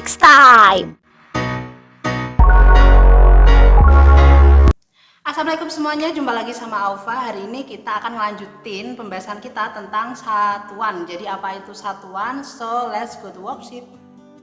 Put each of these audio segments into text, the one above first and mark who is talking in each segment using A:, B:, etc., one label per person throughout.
A: next time.
B: Assalamualaikum semuanya, jumpa lagi sama Aufa. Hari ini kita akan melanjutin pembahasan kita tentang satuan. Jadi apa itu satuan? So let's go to worksheet.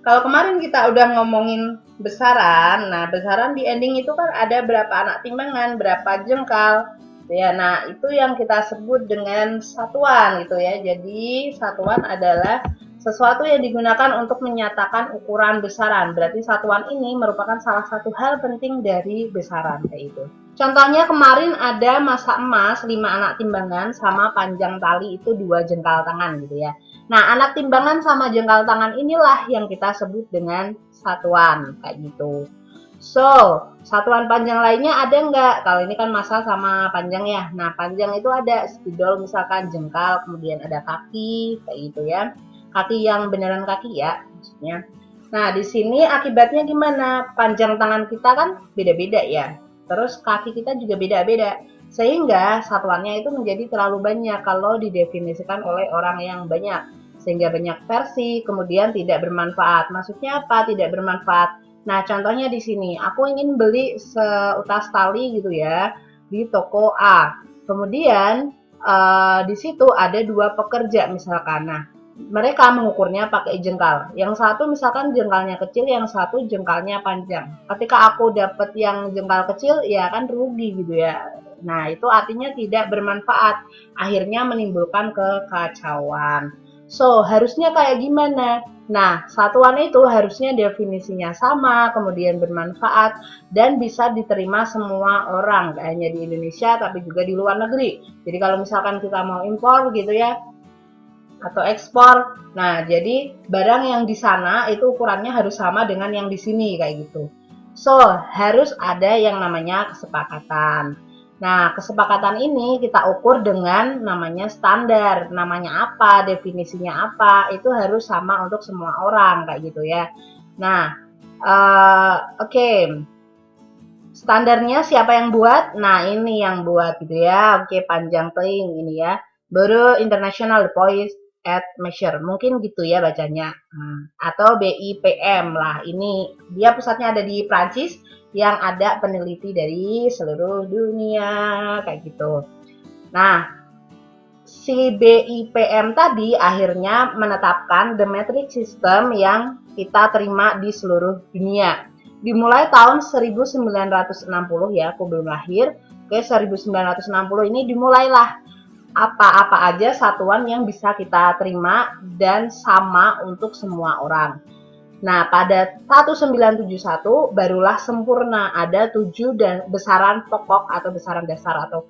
C: Kalau kemarin kita udah ngomongin besaran, nah besaran di ending itu kan ada berapa anak timbangan, berapa jengkal, ya. Nah itu yang kita sebut dengan satuan gitu ya. Jadi satuan adalah sesuatu yang digunakan untuk menyatakan ukuran besaran. Berarti satuan ini merupakan salah satu hal penting dari besaran kayak itu. Contohnya kemarin ada masa emas 5 anak timbangan sama panjang tali itu 2 jengkal tangan gitu ya. Nah, anak timbangan sama jengkal tangan inilah yang kita sebut dengan satuan kayak gitu. So, satuan panjang lainnya ada nggak? Kalau ini kan massa sama panjang ya. Nah, panjang itu ada spidol misalkan jengkal, kemudian ada kaki kayak gitu ya. Kaki yang beneran kaki ya maksudnya. Nah, di sini akibatnya gimana? Panjang tangan kita kan beda-beda ya. Terus kaki kita juga beda-beda. Sehingga satuannya itu menjadi terlalu banyak kalau didefinisikan oleh orang yang banyak. Sehingga banyak versi, kemudian tidak bermanfaat. Maksudnya apa? Tidak bermanfaat. Nah, contohnya di sini, aku ingin beli seutas tali gitu ya di toko A. Kemudian di situ ada 2 pekerja misalkan. Nah, mereka mengukurnya pakai jengkal. Yang satu misalkan jengkalnya kecil, yang satu jengkalnya panjang. Ketika aku dapat yang jengkal kecil, ya kan rugi gitu ya. Nah, itu artinya tidak bermanfaat. Akhirnya menimbulkan kekacauan. So, harusnya kayak gimana? Nah, satuan itu harusnya definisinya sama, kemudian bermanfaat, dan bisa diterima semua orang. Gak hanya di Indonesia, tapi juga di luar negeri. Jadi kalau misalkan kita mau impor gitu ya, atau ekspor. Nah, jadi barang yang di sana itu ukurannya harus sama dengan yang di sini kayak gitu. So, harus ada yang namanya kesepakatan. Nah, kesepakatan ini kita ukur dengan namanya standar. Namanya apa, definisinya apa, itu harus sama untuk semua orang kayak gitu ya. Nah, oke. Standarnya siapa yang buat? Nah, ini yang buat gitu ya. Oke, panjang teing ini ya. Bureau International Point at Measure. Mungkin gitu ya bacanya. Atau BIPM lah. Ini dia pusatnya ada di Prancis yang ada peneliti dari seluruh dunia kayak gitu. Nah, si BIPM tadi akhirnya menetapkan the metric system yang kita terima di seluruh dunia. Dimulai tahun 1960 ya, aku belum lahir. Oke, 1960 ini dimulailah apa-apa aja satuan yang bisa kita terima dan sama untuk semua orang. Nah, pada 1971 barulah sempurna ada 7 besaran pokok atau besaran dasar atau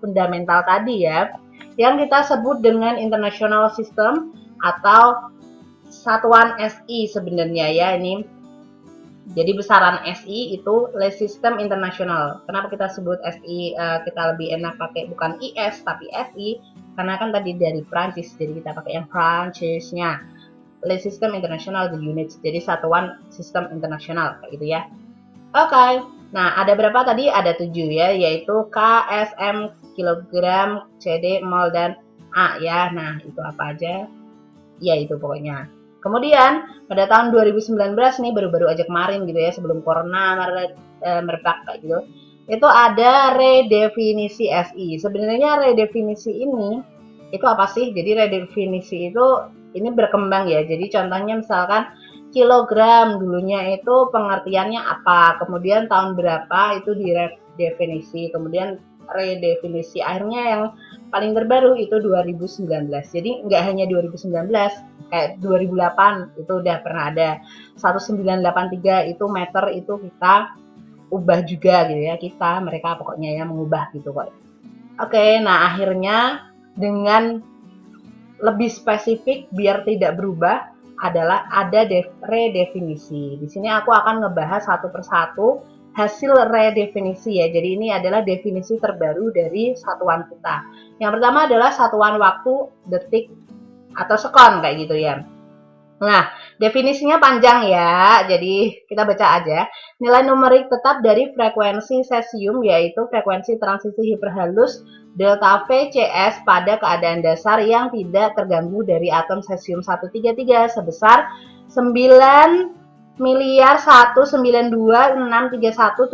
C: fundamental tadi ya, yang kita sebut dengan international system atau satuan SI sebenarnya ya ini. Jadi besaran SI itu Les System International. Kenapa kita sebut SI? Kita lebih enak pakai bukan IS tapi SI karena kan tadi dari Prancis, jadi kita pakai yang Prancisnya. Les System International the units, jadi satuan sistem internasional kayak gitu ya. Oke. Nah, ada berapa tadi? Ada 7 ya, yaitu KSM, kilogram, CD, mol, dan A ya. Nah, itu apa aja? Ya, itu pokoknya. Kemudian pada tahun 2019 nih baru-baru aja kemarin gitu ya, sebelum corona merebak kayak gitu, itu ada redefinisi SI. Sebenarnya redefinisi ini itu apa sih? Jadi redefinisi itu ini berkembang ya. Jadi contohnya misalkan kilogram dulunya itu pengertiannya apa, kemudian tahun berapa itu diredefinisi, kemudian redefinisi akhirnya yang paling terbaru itu 2019. Jadi nggak hanya 2019, kayak 2008 itu udah pernah ada 1983 itu meter itu kita ubah juga gitu ya, mereka pokoknya ya mengubah gitu kok. Oke, nah akhirnya dengan lebih spesifik biar tidak berubah adalah ada redefinisi. Di sini aku akan ngebahas satu persatu hasil redefinisi ya. Jadi ini adalah definisi terbaru dari satuan kita. Yang pertama adalah satuan waktu detik atau sekon kayak gitu ya. Nah, definisinya panjang ya, jadi kita baca aja. Nilai numerik tetap dari frekuensi cesium yaitu frekuensi transisi hiperhalus delta VCS pada keadaan dasar yang tidak terganggu dari atom cesium 133 sebesar 9 miliar 192.631.770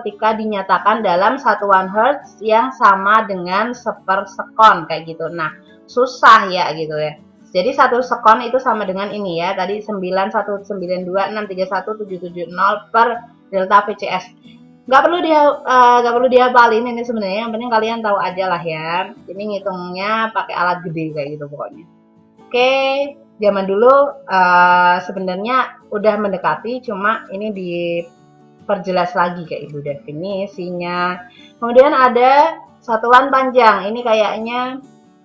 C: ketika dinyatakan dalam satuan Hertz yang sama dengan sepersekon kayak gitu. Nah, susah ya gitu ya. Jadi 1 sekon itu sama dengan ini ya, tadi 9.192.631.770 per delta VCS. Nggak perlu dihafalin ini sebenarnya, yang penting kalian tahu aja lah ya. Ini ngitungnya pakai alat gede kayak gitu pokoknya. Oke, zaman dulu sebenarnya udah mendekati, cuma ini diperjelas lagi kayak itu definisinya. Kemudian ada satuan panjang, ini kayaknya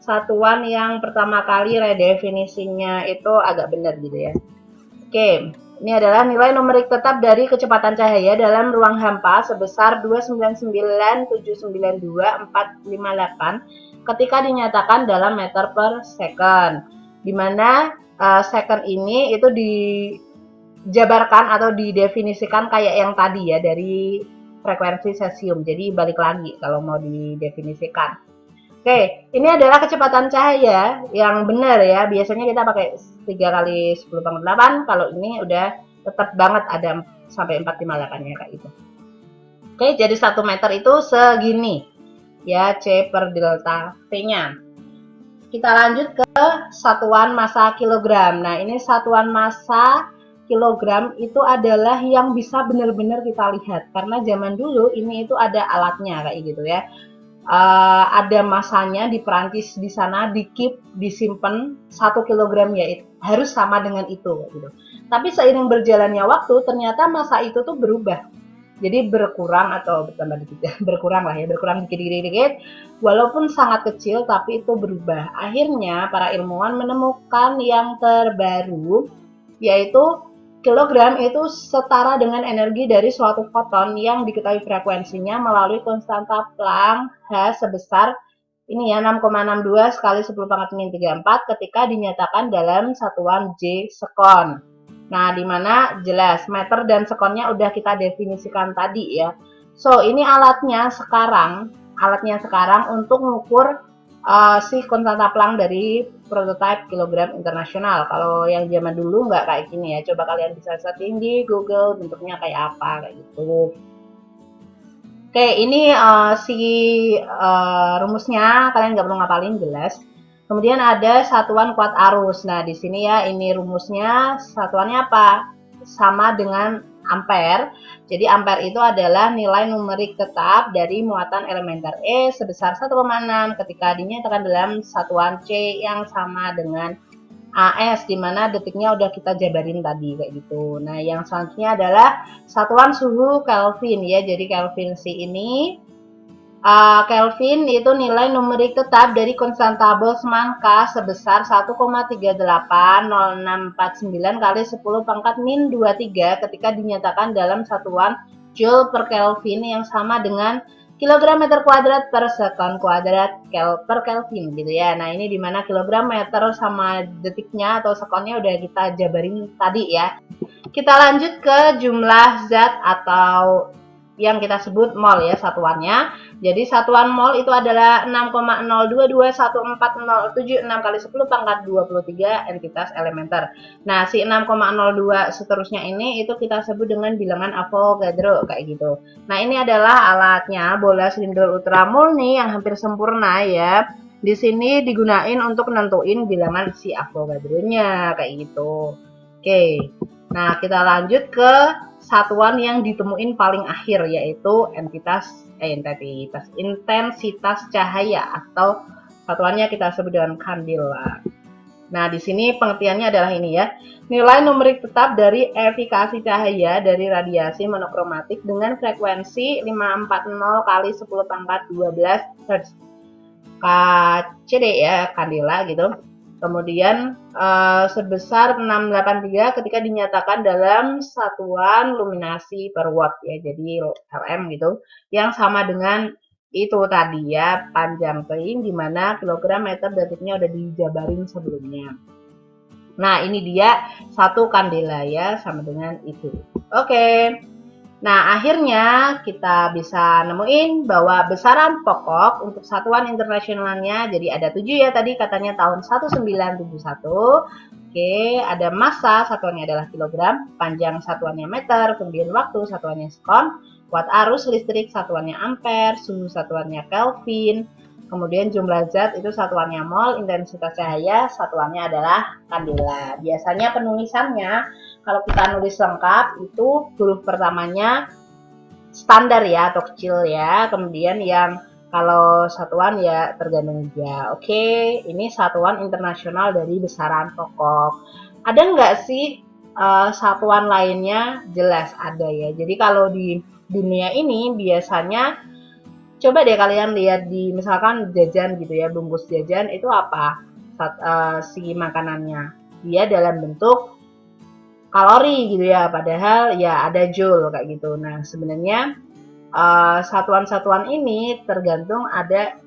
C: satuan yang pertama kali redefinisinya itu agak benar gitu ya. Oke, ini adalah nilai numerik tetap dari kecepatan cahaya dalam ruang hampa sebesar 299.792.458 ketika dinyatakan dalam meter per second. Di mana second ini itu dijabarkan atau didefinisikan kayak yang tadi ya dari frekuensi cesium. Jadi balik lagi kalau mau didefinisikan. Oke, ini adalah kecepatan cahaya yang benar ya. Biasanya kita pakai 3 kali 10 pangkat 8. Kalau ini udah tetap banget ada sampai 458-nya kayak gitu. Oke, jadi 1 meter itu segini. Ya, C per delta V-nya. Kita lanjut ke satuan massa kilogram. Nah, ini satuan massa kilogram itu adalah yang bisa benar-benar kita lihat. Karena zaman dulu ini itu ada alatnya kayak gitu ya. Ada masanya di Perancis di sana disimpan 1 kilogram ya harus sama dengan itu gitu. Tapi seiring berjalannya waktu ternyata masa itu tuh berubah. Jadi berkurang atau bertambah dikit berkurang lah ya, berkurang dikit-dikit walaupun sangat kecil tapi itu berubah. Akhirnya para ilmuwan menemukan yang terbaru yaitu kilogram itu setara dengan energi dari suatu foton yang diketahui frekuensinya melalui konstanta Planck H sebesar ini ya 6,62 sekali 10 pangkat min 34 ketika dinyatakan dalam satuan J sekon. Nah, di mana jelas meter dan sekonnya udah kita definisikan tadi ya. So, ini alatnya sekarang untuk mengukur si konstanta Planck dari prototype kilogram internasional. Kalau yang zaman dulu nggak kayak gini ya. Coba kalian bisa setting di Google bentuknya kayak apa kayak gitu. Oke, ini si rumusnya kalian nggak perlu ngapalin jelas. Kemudian ada satuan kuat arus. Nah, di sini ya ini rumusnya satuannya apa? Sama dengan ampere. Jadi ampere itu adalah nilai numerik tetap dari muatan elementer E sebesar 1,6 ketika dinyatakan dalam satuan C yang sama dengan AS, di mana detiknya udah kita jabarin tadi kayak gitu. Nah, yang selanjutnya adalah satuan suhu Kelvin ya. Jadi Kelvin C ini Kelvin itu nilai numerik tetap dari konstanta Boltzmann K sebesar 1,380649 kali 10 pangkat min 23 ketika dinyatakan dalam satuan Joule per Kelvin yang sama dengan kilogram meter kuadrat per sekon kuadrat per Kelvin gitu ya. Nah, ini dimana kilogram meter sama detiknya atau sekonnya udah kita jabarin tadi ya. Kita lanjut ke jumlah zat atau yang kita sebut mol ya satuannya. Jadi satuan mol itu adalah 6,02214076 kali 10 pangkat 23 entitas elementer. Nah, si 6,02 seterusnya ini itu kita sebut dengan bilangan Avogadro kayak gitu. Nah, ini adalah alatnya bola silinder ultramurni yang hampir sempurna ya. Di sini digunain untuk nentuin bilangan si Avogadro-nya kayak gitu. Oke. Nah, kita lanjut ke satuan yang ditemuin paling akhir yaitu intensitas cahaya atau satuannya kita sebut dengan kandela. Nah, di sini pengertiannya adalah ini ya. Nilai numerik tetap dari efikasi cahaya dari radiasi monokromatik dengan frekuensi 540 kali 10 pangkat 12 Hz. KCD ya, kandela gitu. Kemudian sebesar 683 ketika dinyatakan dalam satuan luminasi per watt ya, jadi LM gitu, yang sama dengan itu tadi ya, panjang ring di mana kilogram meter detiknya udah dijabarin sebelumnya. Nah, ini dia 1 kandela ya, sama dengan itu. Oke. Nah, akhirnya kita bisa nemuin bahwa besaran pokok untuk satuan internasionalnya, jadi ada 7 ya tadi katanya tahun 1971. Oke, ada massa satuannya adalah kilogram, panjang satuannya meter, kemudian waktu satuannya sekon, watt arus listrik satuannya ampere, suhu satuannya Kelvin, kemudian jumlah zat itu satuannya mol, intensitas cahaya satuannya adalah kandela. Biasanya penulisannya kalau kita nulis lengkap itu huruf pertamanya standar ya atau kecil ya, kemudian yang kalau satuan ya tergantung juga. Oke, ini satuan internasional dari besaran pokok. Ada nggak sih satuan lainnya? Jelas ada ya. Jadi kalau di dunia ini biasanya coba deh kalian lihat di misalkan jajan gitu ya, bungkus jajan itu apa si makanannya? Dia dalam bentuk kalori gitu ya, padahal ya ada joule kayak gitu. Nah, sebenarnya satuan-satuan ini tergantung ada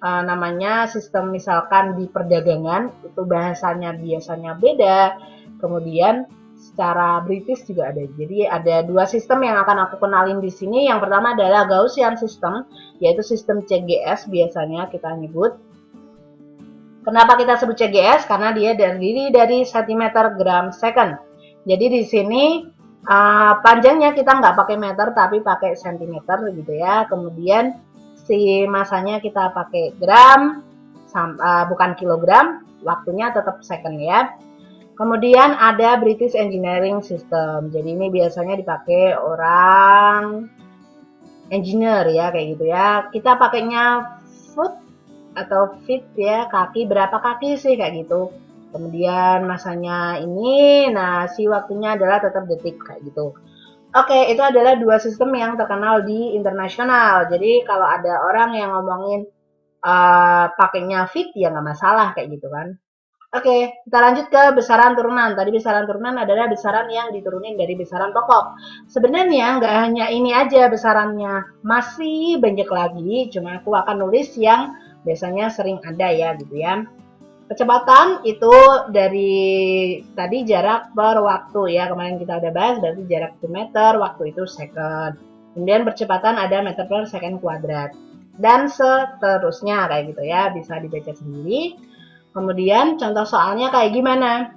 C: namanya sistem misalkan di perdagangan itu bahasanya biasanya beda, kemudian secara British juga ada. Jadi ada 2 sistem yang akan aku kenalin di sini. Yang pertama adalah Gaussian system, yaitu sistem CGS biasanya kita nyebut. Kenapa kita sebut CGS? Karena dia terdiri dari centimeter gram second. Jadi di sini panjangnya kita nggak pakai meter tapi pakai sentimeter gitu ya. Kemudian si masanya kita pakai gram, bukan kilogram. Waktunya tetap second ya. Kemudian ada British Engineering System. Jadi ini biasanya dipakai orang engineer ya kayak gitu ya. Kita pakainya foot atau feet ya, kaki berapa kaki sih kayak gitu. Kemudian masanya ini, nah si waktunya adalah tetap detik kayak gitu. Oke, itu adalah 2 sistem yang terkenal di internasional. Jadi kalau ada orang yang ngomongin pakainya feet ya nggak masalah kayak gitu kan. Oke, kita lanjut ke besaran turunan. Tadi besaran turunan adalah besaran yang diturunin dari besaran pokok. Sebenarnya nggak hanya ini aja besarannya, masih banyak lagi. Cuma aku akan nulis yang biasanya sering ada ya gitu ya. Kecepatan itu dari tadi jarak per waktu ya. Kemarin kita udah bahas berarti jarak itu meter, waktu itu second. Kemudian percepatan ada meter per second kuadrat. Dan seterusnya kayak gitu ya, bisa dibaca sendiri. Kemudian contoh soalnya kayak gimana?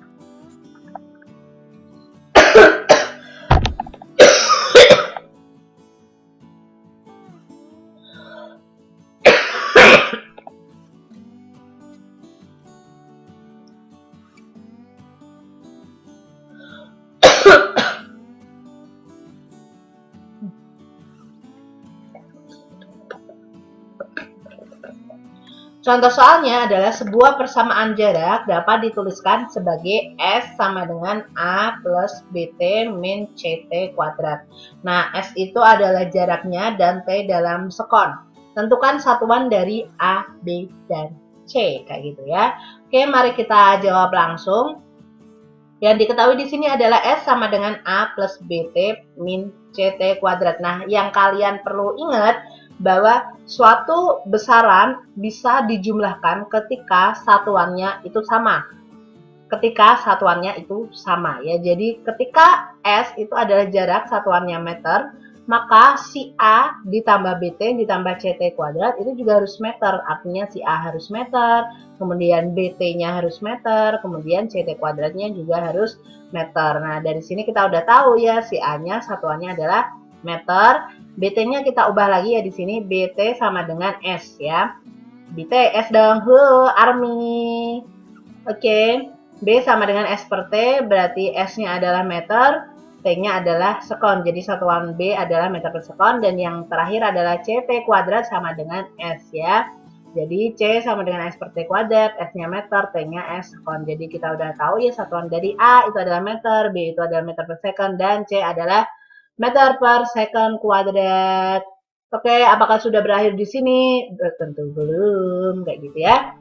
C: Contoh soalnya adalah sebuah persamaan jarak dapat dituliskan sebagai S sama dengan A plus BT min CT kuadrat. Nah, S itu adalah jaraknya dan T dalam sekon. Tentukan satuan dari A, B, dan C, kayak gitu ya. Oke, mari kita jawab langsung. Yang diketahui di sini adalah S sama dengan A plus BT min CT kuadrat. Nah, yang kalian perlu ingat bahwa suatu besaran bisa dijumlahkan ketika satuannya itu sama. Ketika satuannya itu sama ya. Jadi ketika S itu adalah jarak satuannya meter, maka si A ditambah BT ditambah CT kuadrat itu juga harus meter. Artinya si A harus meter, kemudian BT-nya harus meter, kemudian CT kuadratnya juga harus meter. Nah, dari sini kita udah tahu ya si A-nya satuannya adalah meter. BT-nya kita ubah lagi ya di sini BT sama dengan S ya. BT S dong, Army. Oke, B sama dengan S per T, berarti S-nya adalah meter, T-nya adalah sekon. Jadi satuan B adalah meter per sekon dan yang terakhir adalah CT kuadrat sama dengan S ya. Jadi C sama dengan S per T kuadrat, S-nya meter, T-nya S sekon. Jadi kita udah tahu ya satuan dari A itu adalah meter, B itu adalah meter per second, dan C adalah meter per second kuadrat. Oke, apakah sudah berakhir di sini? Tentu belum, kayak gitu ya.